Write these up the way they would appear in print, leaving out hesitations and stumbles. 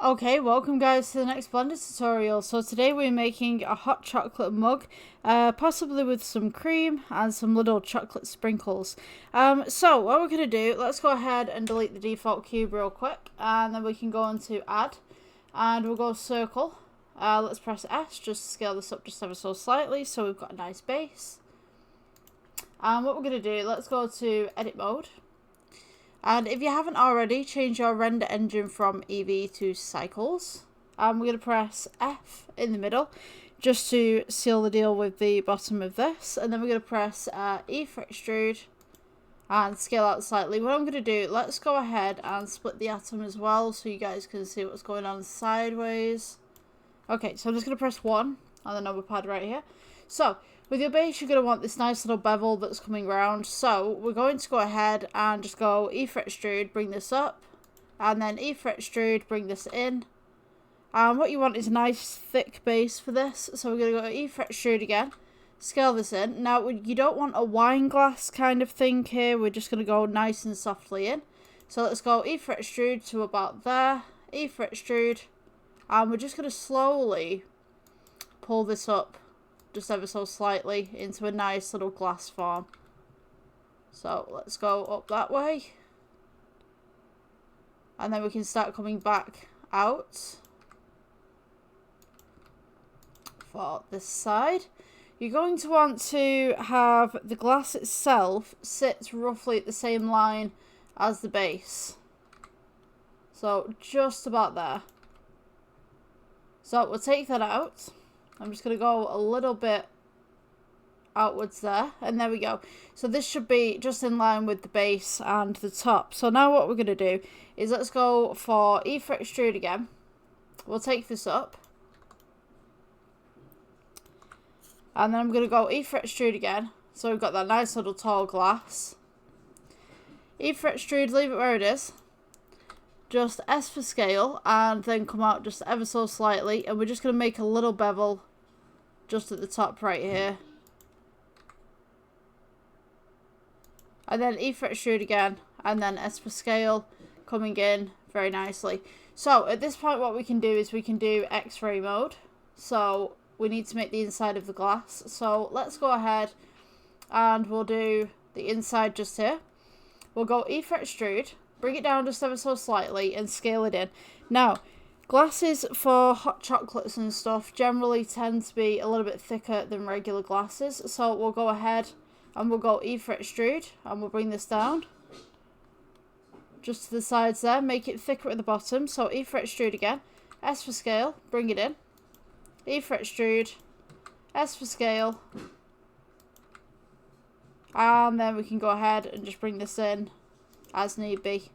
Okay, welcome guys to the next Blender tutorial. So today we're making a hot chocolate mug, possibly with some cream and some little chocolate sprinkles. So what we're going to do, let's go ahead and delete the default cube real quick, and then we can go into add, and we'll go circle. Let's press S, just to scale this up just ever so slightly, so we've got a nice base. And what we're going to do, let's go to edit mode. And if you haven't already, change your render engine from Eevee to Cycles. And we're going to press F in the middle just to seal the deal with the bottom of this. And then we're going to press E for extrude and scale out slightly. What I'm going to do, let's go ahead and split the atom as well so you guys can see what's going on sideways. Okay, so I'm just going to press 1 on the number pad right here. So, with your base, you're going to want this nice little bevel that's coming round. So, we're going to go ahead and just go E for extrude, bring this up. And then E for extrude, bring this in. And what you want is a nice thick base for this. So, we're going to go E for extrude again. Scale this in. Now, you don't want a wine glass kind of thing here. We're just going to go nice and softly in. So, let's go E for extrude to about there. E for extrude. And we're just going to slowly pull this up just ever so slightly into a nice little glass form. So let's go up that way. And then we can start coming back out for this side. You're going to want to have the glass itself sit roughly at the same line as the base. So just about there. So we'll take that out. I'm just going to go a little bit outwards there. And there we go. So this should be just in line with the base and the top. So now what we're going to do is let's go for E for extrude again. We'll take this up. And then I'm going to go E for extrude again. So we've got that nice little tall glass. E for extrude, leave it where it is. Just S for scale and then come out just ever so slightly, and we're just going to make a little bevel just at the top right here. And then E for extrude again, and then S for scale coming in very nicely. So at this point what we can do is we can do X-ray mode. So we need to make the inside of the glass. So let's go ahead and we'll do the inside just here. We'll go E for extrude. Bring it down just ever so slightly and scale it in. Now, glasses for hot chocolates and stuff generally tend to be a little bit thicker than regular glasses. So we'll go ahead and we'll go E for extrude and we'll bring this down. Just to the sides there, make it thicker at the bottom. So E for extrude again. S for scale, bring it in. E for extrude. S for scale. And then we can go ahead and just bring this in as need be.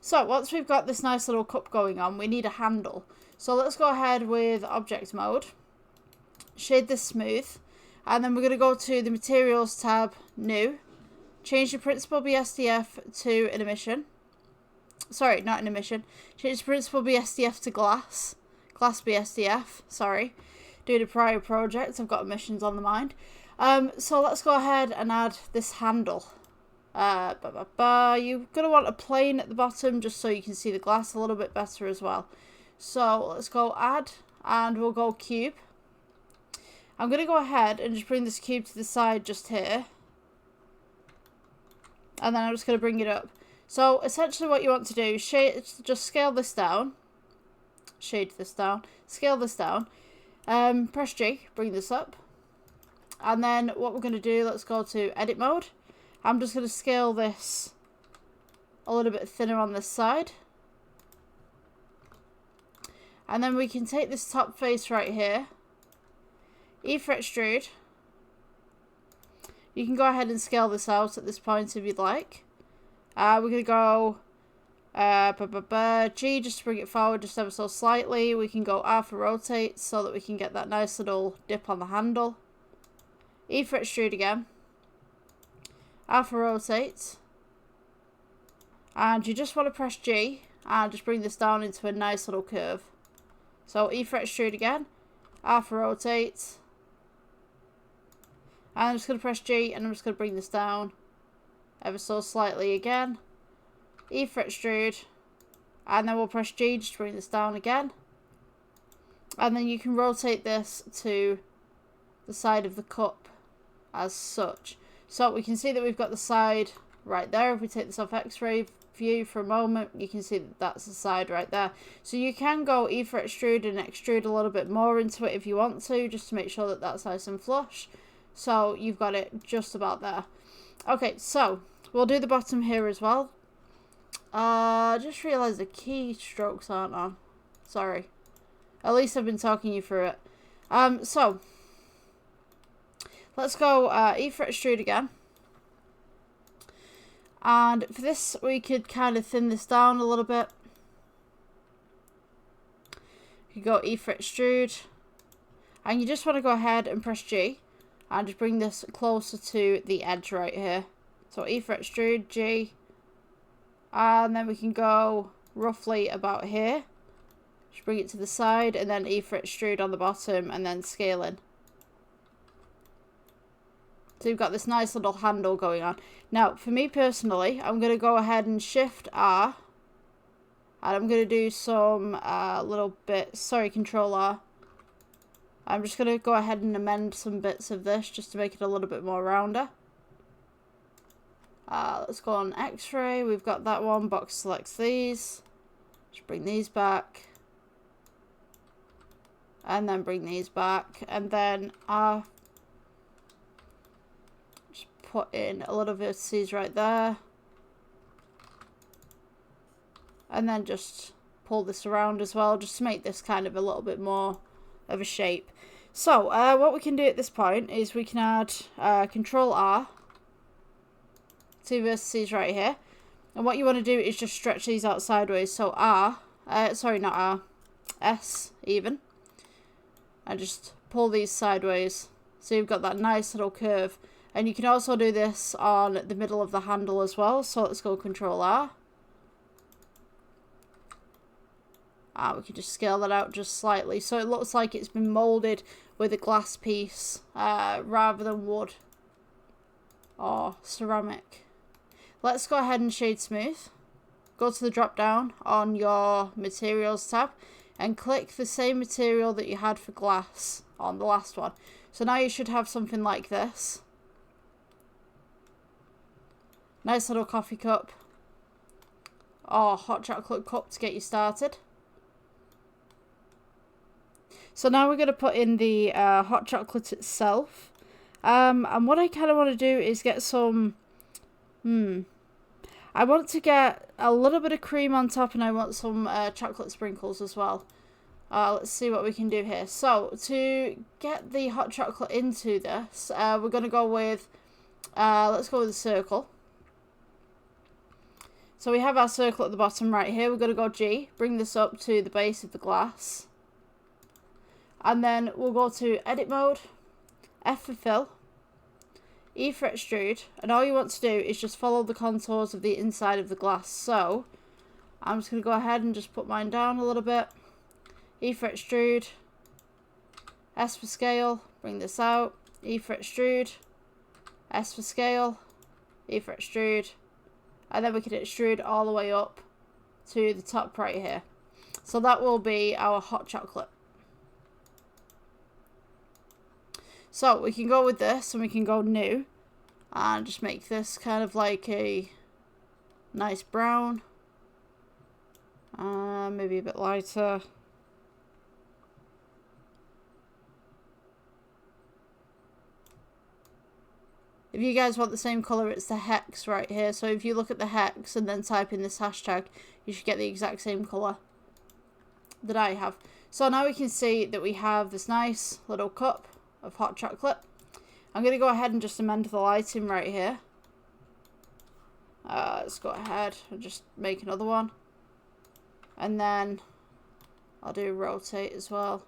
So once we've got this nice little cup going on, we need a handle. So let's go ahead with object mode, shade this smooth, and then we're going to go to the materials tab, new, change the principal BSDF to an emission. Sorry, not an emission. Change the principal BSDF to glass BSDF, sorry. Doing a prior project, I've got emissions on the mind. So let's go ahead and add this handle. You're going to want a plane at the bottom just so you can see the glass a little bit better as well. So let's go add and we'll go cube. I'm going to go ahead and just bring this cube to the side just here. And then I'm just going to bring it up. So essentially what you want to do is just scale this down. Shade this down. Scale this down. Press G, bring this up. And then what we're going to do, let's go to edit mode. I'm just going to scale this a little bit thinner on this side. And then we can take this top face right here. E for extrude. You can go ahead and scale this out at this point if you'd like. We're going to go G just to bring it forward just ever so slightly. We can go R for rotate so that we can get that nice little dip on the handle. E for extrude again. R for rotate. And you just want to press G and just bring this down into a nice little curve. So E for extrude again. R for rotate. And I'm just going to press G and I'm just going to bring this down ever so slightly again. E for extrude. And then we'll press G just to bring this down again. And then you can rotate this to the side of the cup as such. So we can see that we've got the side right there. If we take this off X-ray view for a moment, you can see that that's the side right there. So you can go either extrude and extrude a little bit more into it if you want to, just to make sure that that's nice and flush. So you've got it just about there. Okay, so we'll do the bottom here as well. Just realised the keystrokes aren't on. Sorry. At least I've been talking you through it. So let's go ether extrude again. And for this, we could kind of thin this down a little bit. You go ether extrude. And you just want to go ahead and press G. And just bring this closer to the edge right here. So ether extrude, G. And then we can go roughly about here. Just bring it to the side and then ether extrude on the bottom and then scaling. So you've got this nice little handle going on. Now, for me personally, I'm going to go ahead and Shift R. And I'm going to do some little bits. Sorry, Control R. I'm just going to go ahead and amend some bits of this just to make it a little bit more rounder. Let's go on X-ray. We've got that one. Box selects these. Just bring these back. And then bring these back. And then just put in a little vertices right there. And then just pull this around as well, just to make this kind of a little bit more of a shape. So, what we can do at this point is we can add Control R. Two vertices right here. And what you want to do is just stretch these out sideways. So sorry, not R, S even. And just pull these sideways. So you've got that nice little curve. And you can also do this on the middle of the handle as well. So let's go Control R. We can just scale that out just slightly. So it looks like it's been moulded with a glass piece rather than wood or ceramic. Let's go ahead and shade smooth. Go to the drop down on your materials tab and click the same material that you had for glass on the last one. So now you should have something like this. Nice little coffee cup or hot chocolate cup to get you started. So now we're going to put in the hot chocolate itself. And what I kind of want to do is get some... I want to get a little bit of cream on top and I want some chocolate sprinkles as well. Let's see what we can do here. So, to get the hot chocolate into this, we're going to go with... let's go with a circle. So we have our circle at the bottom right here. We're going to go G, bring this up to the base of the glass. And then we'll go to Edit Mode, F for Fill, E for Extrude, and all you want to do is just follow the contours of the inside of the glass. So, I'm just going to go ahead and just put mine down a little bit, E for Extrude, S for Scale, bring this out, E for Extrude, S for Scale, E for Extrude, and then we can extrude all the way up to the top right here. So that will be our hot chocolate. So we can go with this and we can go new and just make this kind of like a nice brown. Maybe a bit lighter. If you guys want the same colour, it's the hex right here. So if you look at the hex and then type in this hashtag, you should get the exact same colour that I have. So now we can see that we have this nice little cup of hot chocolate. I'm going to go ahead and just amend the lighting right here. Let's go ahead and just make another one. And then I'll do rotate as well.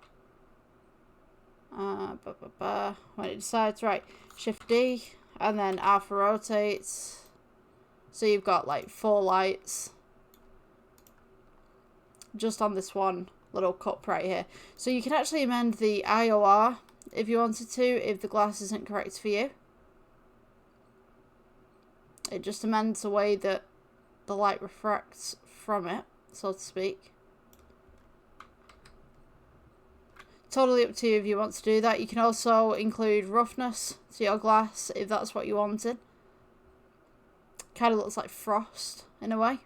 When it decides, right, Shift D and then R for rotates. So you've got like 4 lights just on this one little cup right here. So you can actually amend the IOR if you wanted to, if the glass isn't correct for you. It just amends the way that the light refracts from it. so to speak. Totally up to you if you want to do that. You can also include roughness to your glass if that's what you wanted. Kind of looks like frost in a way.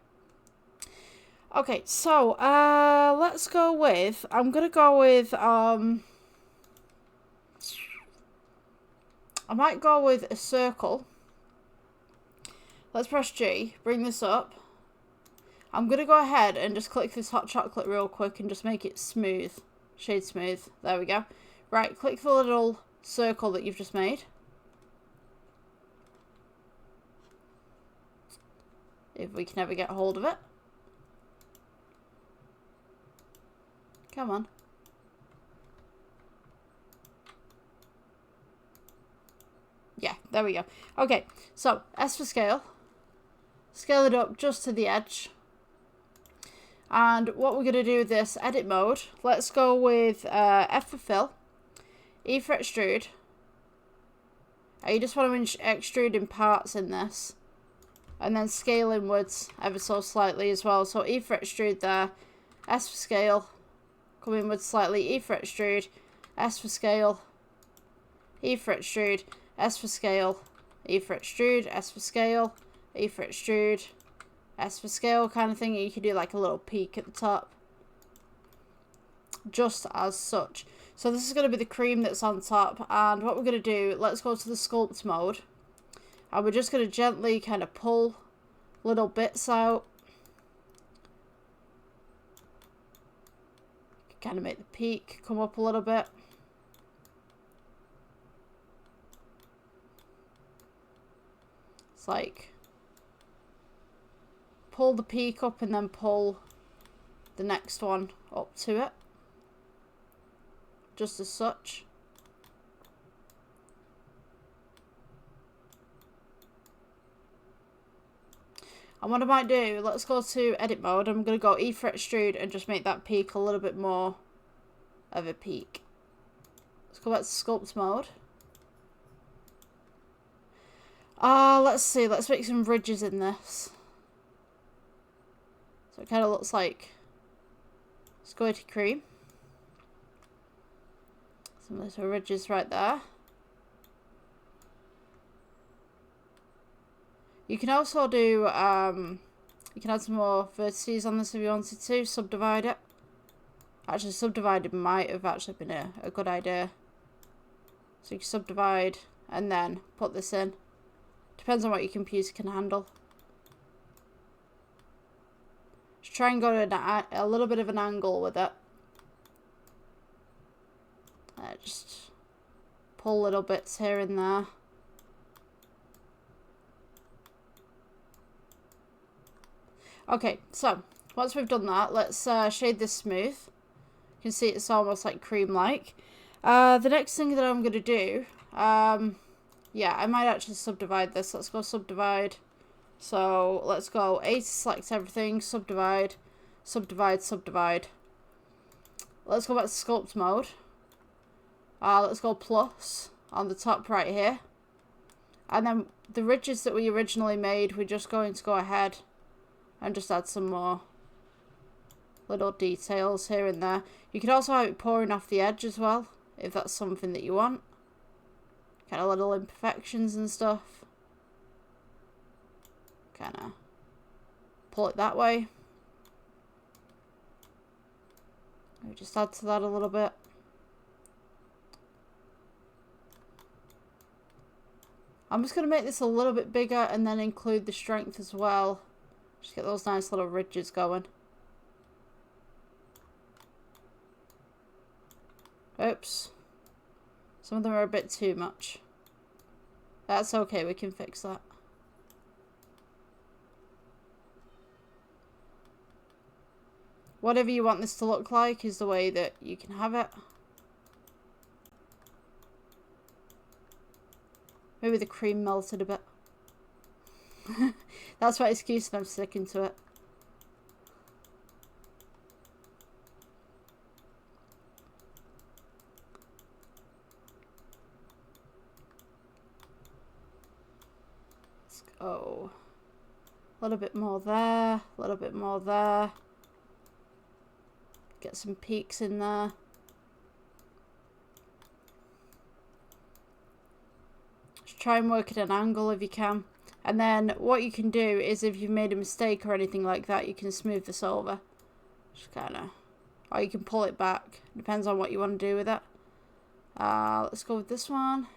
Okay, so let's go with, I'm gonna go with I might go with a circle. Let's press G, bring this up. I'm gonna go ahead and just click this hot chocolate real quick and just make it smooth. Shade smooth. There we go. Right, click the little circle that you've just made. If we can ever get hold of it. Come on. Yeah, there we go. Okay, so S for scale. Scale it up just to the edge. And what we're going to do with this edit mode, let's go with F for fill, E for extrude. You just want to extrude in parts in this. And then scale inwards ever so slightly as well. So E for extrude there, S for scale, come inwards slightly, E for extrude, S for scale, E for extrude, S for scale, E for extrude, S for scale, E for extrude, S for scale kind of thing. You can do like a little peak at the top. Just as such. So this is going to be the cream that's on top. And what we're going to do, let's go to the sculpt mode. And we're just going to gently kind of pull little bits out. Kind of make the peak come up a little bit. It's like pull the peak up and then pull the next one up to it. Just as such. And what I might do, let's go to edit mode. I'm going to go E for extrude and just make that peak a little bit more of a peak. Let's go back to sculpt mode. Let's see, let's make some ridges in this. So it kind of looks like squirty cream. Some little ridges right there. You can also do, you can add some more vertices on this if you wanted to, subdivide it. Actually, subdividing might have actually been a good idea. So you can subdivide and then put this in. Depends on what your computer can handle. Just try and go to a little bit of an angle with it. Just pull little bits here and there. Okay, so once we've done that, let's shade this smooth. You can see it's almost like cream-like. The next thing that I'm going to do, yeah, I might actually subdivide this. Let's go subdivide. So let's go A to select everything, subdivide, subdivide, subdivide. Let's go back to sculpt mode. Let's go plus on the top right here. And then the ridges that we originally made, we're just going to go ahead and just add some more little details here and there. You can also have it pouring off the edge as well, if that's something that you want. Kind of little imperfections and stuff. Kind of pull it that way. Maybe just add to that a little bit. I'm just going to make this a little bit bigger and then include the strength as well. Just get those nice little ridges going. Oops. Some of them are a bit too much. That's okay, we can fix that. Whatever you want this to look like is the way that you can have it. Maybe the cream melted a bit. That's my excuse and I'm sticking to it. Let's go. A little bit more there, a little bit more there. Get some peaks in there. Just try and work at an angle if you can. And then what you can do is if you've made a mistake or anything like that, you can smooth this over. Just kind of... Or you can pull it back. Depends on what you want to do with it. Let's go with this one.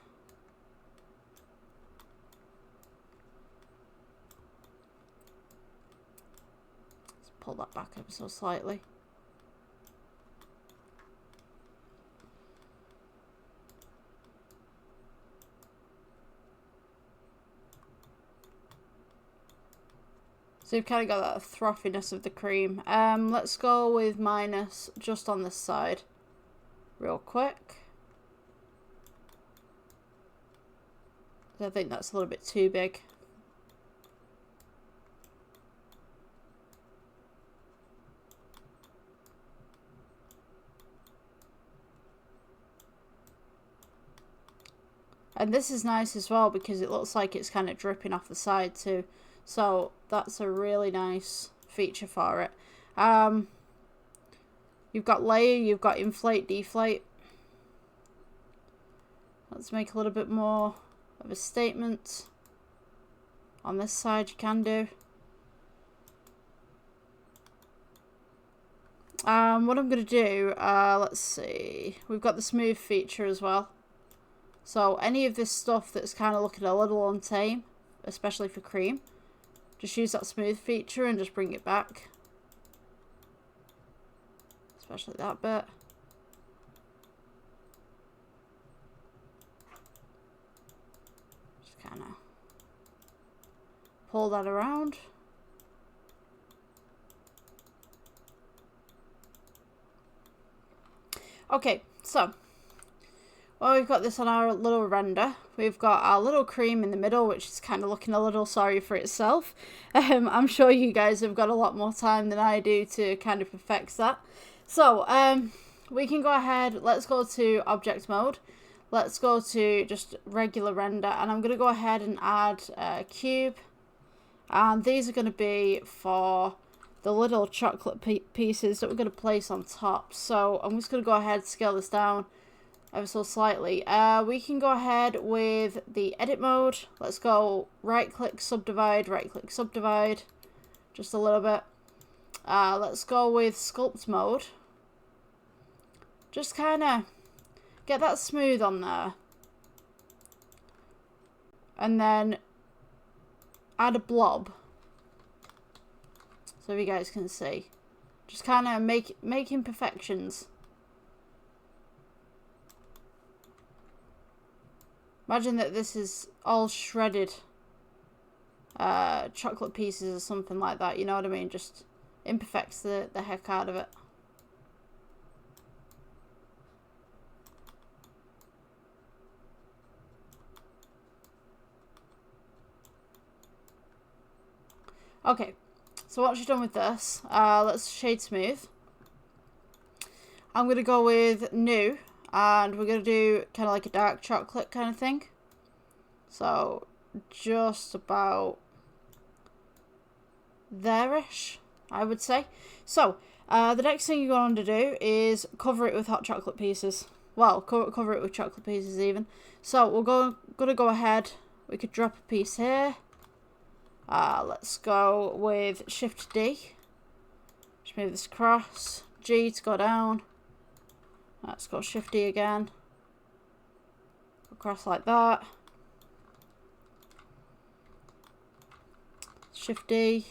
Let's pull that back ever so slightly. So you've kind of got that frothiness of the cream. Let's go with minus just on this side. Real quick. I think that's a little bit too big. And this is nice as well because it looks like it's kind of dripping off the side too. So that's a really nice feature for it. You've got layer, you've got inflate, deflate. Let's make a little bit more of a statement. On this side you can do. What I'm going to do, let's see. We've got the smooth feature as well. So any of this stuff that's kind of looking a little untame, especially for cream, just use that smooth feature and just bring it back. Especially that bit. Just kind of pull that around. Okay, so well, we've got this on our little render. We've got our little cream in the middle, which is kind of looking a little sorry for itself. I'm sure you guys have got a lot more time than I do to kind of perfect that. So, we can go ahead, let's go to object mode. Let's go to just regular render, and I'm going to go ahead and add a cube. And these are going to be for the little chocolate pieces that we're going to place on top. So, I'm just going to go ahead and scale this down ever so slightly. We can go ahead with the edit mode. Let's go right click subdivide, just a little bit. Let's go with sculpt mode. Just kind of get that smooth on there. And then add a blob. So you guys can see. Just kind of make imperfections. Imagine that this is all shredded chocolate pieces or something like that, you know what I mean? Just imperfects the heck out of it. Okay, so once you're done with this, let's shade smooth. I'm going to go with new. And we're going to do kind of like a dark chocolate kind of thing. So, just about there-ish, I would say. So, the next thing you're going to do is cover it with hot chocolate pieces. Well, cover it with chocolate pieces even. So, we're going to go ahead. We could drop a piece here. Let's go with Shift D. Just move this across. G to go down. Let's go Shift D again. Across like that. Shift D.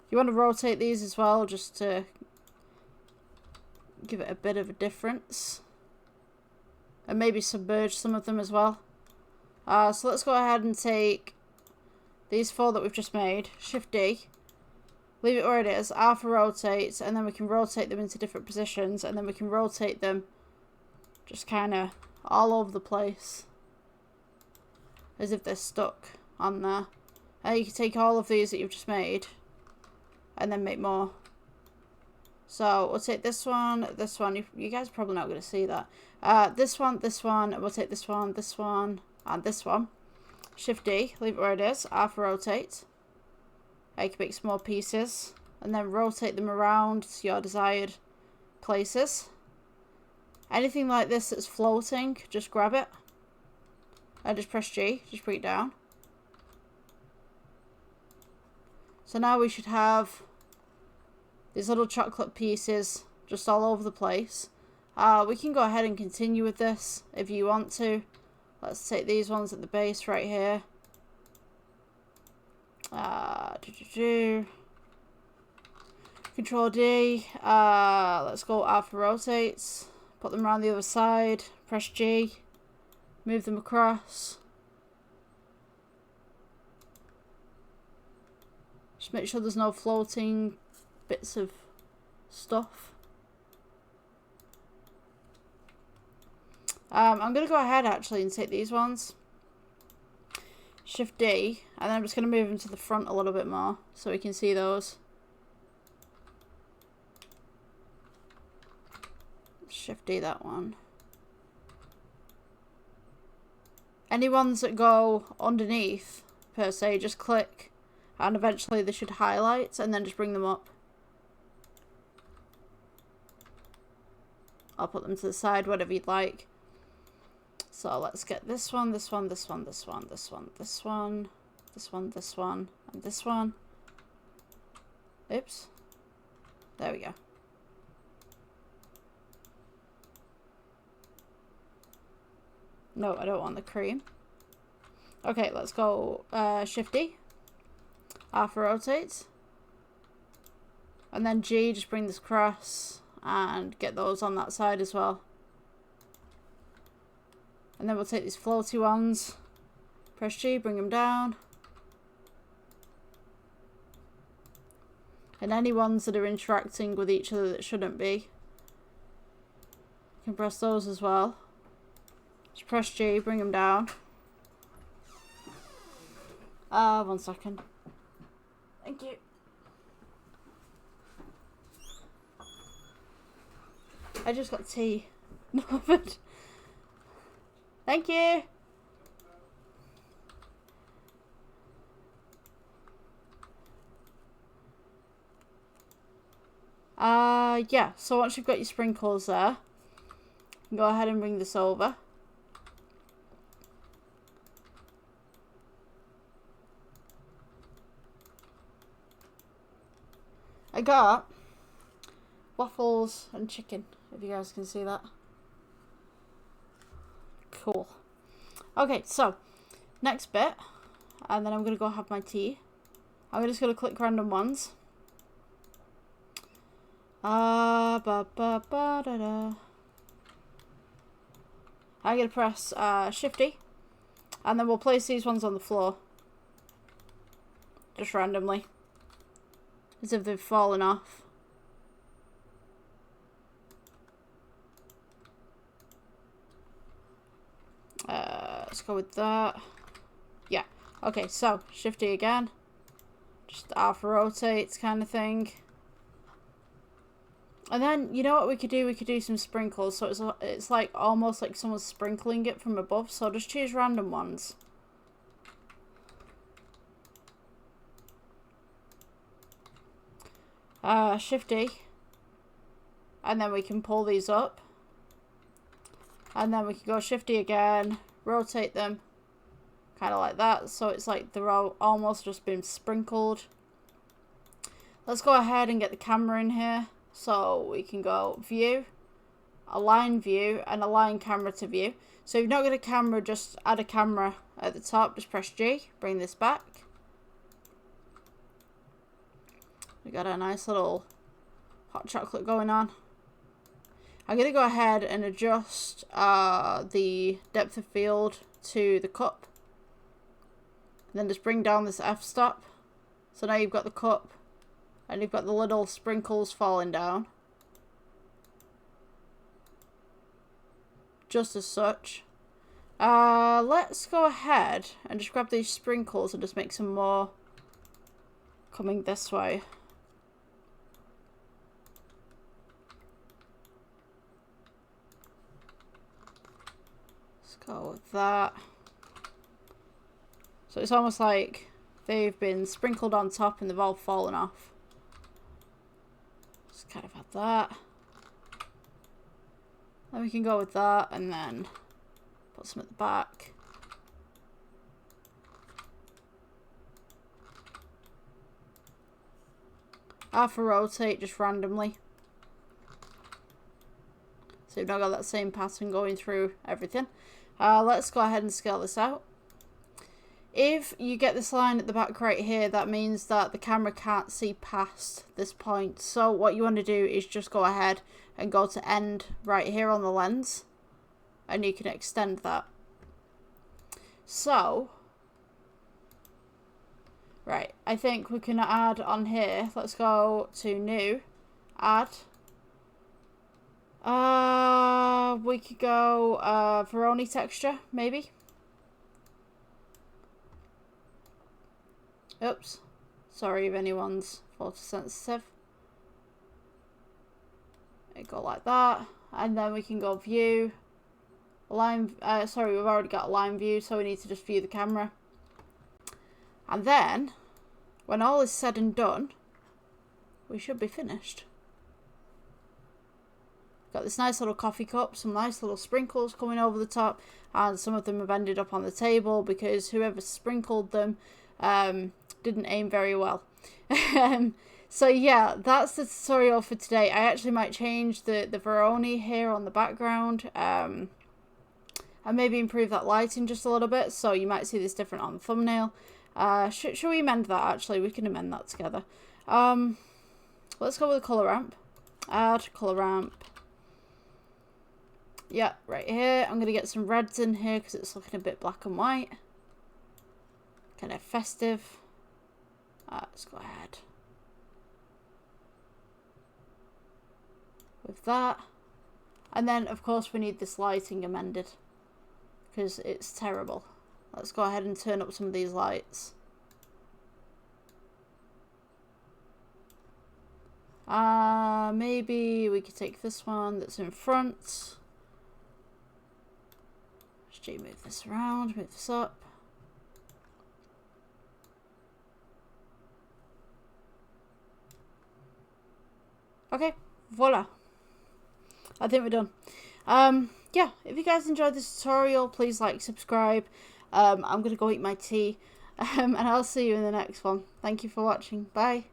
You want to rotate these as well, just to give it a bit of a difference. And maybe submerge some of them as well. So let's go ahead and take these four that we've just made. Shift D. Leave it where it is, alpha rotate, and then we can rotate them into different positions, and then we can rotate them just kind of all over the place, as if they're stuck on there. And you can take all of these that you've just made, and then make more. So we'll take this one, you guys are probably not going to see that. This one, we'll take this one, and this one. Shift D, leave it where it is, alpha rotate. You can make some more pieces and then rotate them around to your desired places. Anything like this that's floating, just grab it. And just press G, just bring it down. So now we should have these little chocolate pieces just all over the place. We can go ahead and continue with this if you want to. Let's take these ones at the base right here. Control D. Let's go alpha rotates. Put them around the other side. Press G. Move them across. Just make sure there's no floating bits of stuff. I'm going to go ahead actually and take these ones. Shift D. And then I'm just going to move them to the front a little bit more so we can see those. Shift D that one. Any ones that go underneath, per se, just click. And eventually they should highlight and then just bring them up. I'll put them to the side, whatever you'd like. So let's get this one, this one, this one, this one, this one, this one, this one, this one, and this one. Oops. There we go. No, I don't want the cream. Okay, let's go Shift D. Alpha rotate. And then G, just bring this across and get those on that side as well. And then we'll take these floaty ones. Press G, bring them down. And any ones that are interacting with each other that shouldn't be, you can press those as well. Just press G, bring them down. 1 second. Thank you. I just got tea. Thank you. Yeah, so once you've got your sprinkles there, go ahead and bring this over. I got waffles and chicken, if you guys can see that. Cool. Okay, so next bit, and then I'm going to go have my tea. I'm just going to click random ones. I'm going to press Shift D, and then we'll place these ones on the floor. Just randomly. As if they've fallen off. Let's go with that. Yeah. Okay, so Shift D again. Just alpha rotates kind of thing. And then, you know what we could do? We could do some sprinkles. So it's like almost like someone's sprinkling it from above. So just choose random ones. Shift D. And then we can pull these up. And then we can go Shift D again. Rotate them. Kind of like that. So it's like they're all almost just been sprinkled. Let's go ahead and get the camera in here. So we can go View, Align View, and Align Camera to View. So if you've not got a camera, just add a camera at the top. Just press G. Bring this back. We got a nice little hot chocolate going on. I'm going to go ahead and adjust the depth of field to the cup. And then just bring down this f-stop. So now you've got the cup and you've got the little sprinkles falling down. Just as such. Let's go ahead and just grab these sprinkles and just make some more coming this way. Go with that. So it's almost like they've been sprinkled on top and they've all fallen off. Just kind of add that. Then we can go with that and then put some at the back. Half a rotate just randomly. So you've not got that same pattern going through everything. Let's go ahead and scale this out. If you get this line at the back right here, that means that the camera can't see past this point. So what you want to do is just go ahead and go to end right here on the lens. And you can extend that. So, right, I think we can add on here. Let's go to new, add. We could go Voronoi texture, maybe. Oops. Sorry if anyone's photosensitive. It go like that. And then we can go view. Line, sorry, we've already got a line view, so we need to just view the camera. And then, when all is said and done, we should be finished. Got this nice little coffee cup, some nice little sprinkles coming over the top, and some of them have ended up on the table because whoever sprinkled them didn't aim very well. So yeah, that's the tutorial for today. I actually might change the Voronoi here on the background and maybe improve that lighting just a little bit, so you might see this different on the thumbnail. Should we amend that? Actually, we can amend that together. Let's go with a color ramp. Add color ramp. Yeah, right here. I'm going to get some reds in here because it's looking a bit black and white. Kind of festive. Let's go ahead with that. And then, of course, we need this lighting amended because it's terrible. Let's go ahead and turn up some of these lights. Maybe we could take this one that's in front. Just move this around, move this up. Okay, voila. I think we're done. Yeah, if you guys enjoyed this tutorial, please like, subscribe. I'm going to go eat my tea. And I'll see you in the next one. Thank you for watching. Bye.